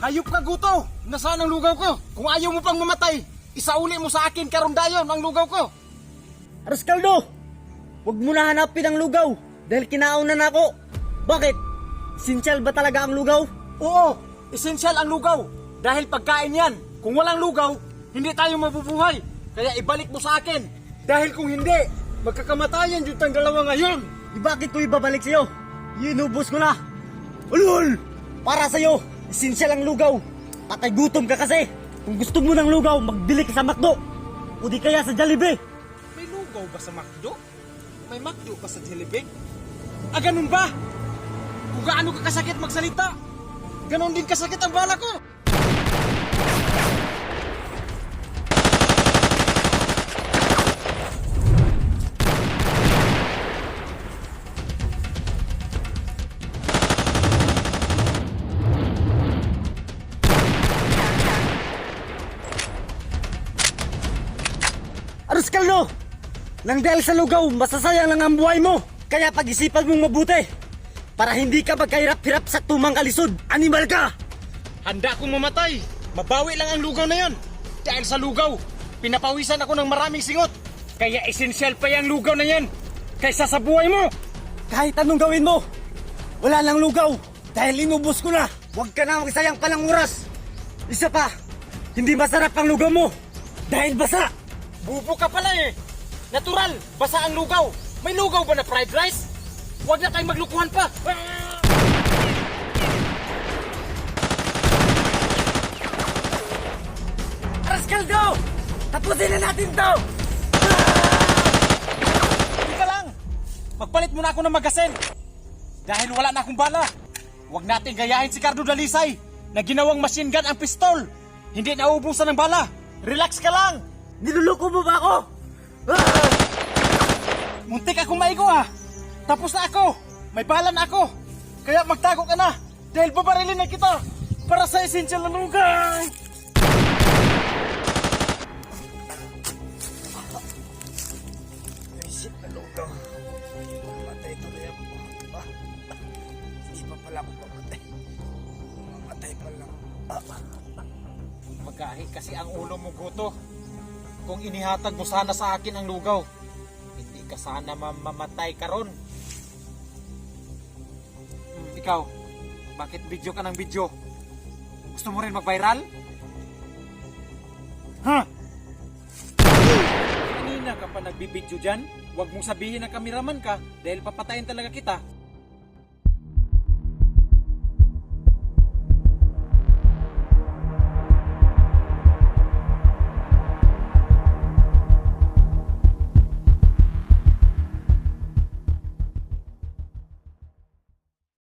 Hayop ka, Guto! Nasaan ang lugaw ko? Kung ayaw mo pang mamatay, isauli mo sa akin karon dayon ang lugaw ko! Rascaldo! Huwag mo na hanapin ang lugaw dahil kinaunan ako. Bakit? Esensyal ba talaga ang lugaw? Oo, esensyal ang lugaw. Dahil pagkain yan. Kung walang lugaw, hindi tayo mabubuhay. Kaya ibalik mo sa akin. Dahil kung hindi, magkakamatayan yung tang dalawa ngayon. Bakit ko ibabalik sa'yo? Inubos ko na. Ulul! Para sa'yo, esensyal ang lugaw. Patay gutom ka kasi. Kung gusto mo ng lugaw, magbili ka sa McDo. O di kaya sa Jollibee. May lugaw ba sa McDo? May McDo ba sa Jollibee? Ah, ganun ba? Kung gaano ka kasakit magsalita, ganon din kasakit ang bala ko. Rascaldo! Nang dahil sa lugaw, masasayang lang ang buhay mo. Kaya pag-isipan mong mabuti. Para hindi ka magkahirap-hirap sa tumang kalisod. Animal ka! Handa akong mamatay. Mabawi lang ang lugaw na yon. Dahil sa lugaw, pinapawisan ako ng maraming singot. Kaya esensyal pa yung lugaw na yan. Kaysa sa buhay mo. Kahit anong gawin mo, wala lang lugaw. Dahil inubos ko na. Huwag ka na magsayang pa ng oras. Isa pa, hindi masarap ang lugaw mo. Dahil basa. Bubo ka pala eh. Natural, basa ang lugaw. May lugaw ba na fried rice? Huwag na tayong maglukuhan pa. Rascaldo! Tapusin na natin to! Ika lang. Magpalit muna ako ng magasin. Dahil wala na akong bala. Huwag natin gayahin si Cardo Dalisay na ginawang machine gun ang pistol. Hindi nauubusan ng bala. Relax ka lang. Niluloko mo ba ako? Muntik akong maigo ah. Tapos na ako. May bala na ako. Kaya magtago ka na. Dahil babarilin na kita. Para sa esensyal na lugaw. Isip na lugaw. Mamatay tuloy ako. Hindi pa pala ako mamatay. Mamatay pa lang. Magahi kasi ang ulo mo, Guto. Kung inihatag mo sana sa akin ang lugaw, hindi ka sana mamamatay karon. Ikaw, bakit video ka ng video? Gusto mo rin mag-viral? Ha? Kanina ka pa nagbibideo dyan? Huwag mong sabihin na kameraman ka dahil papatayin talaga kita.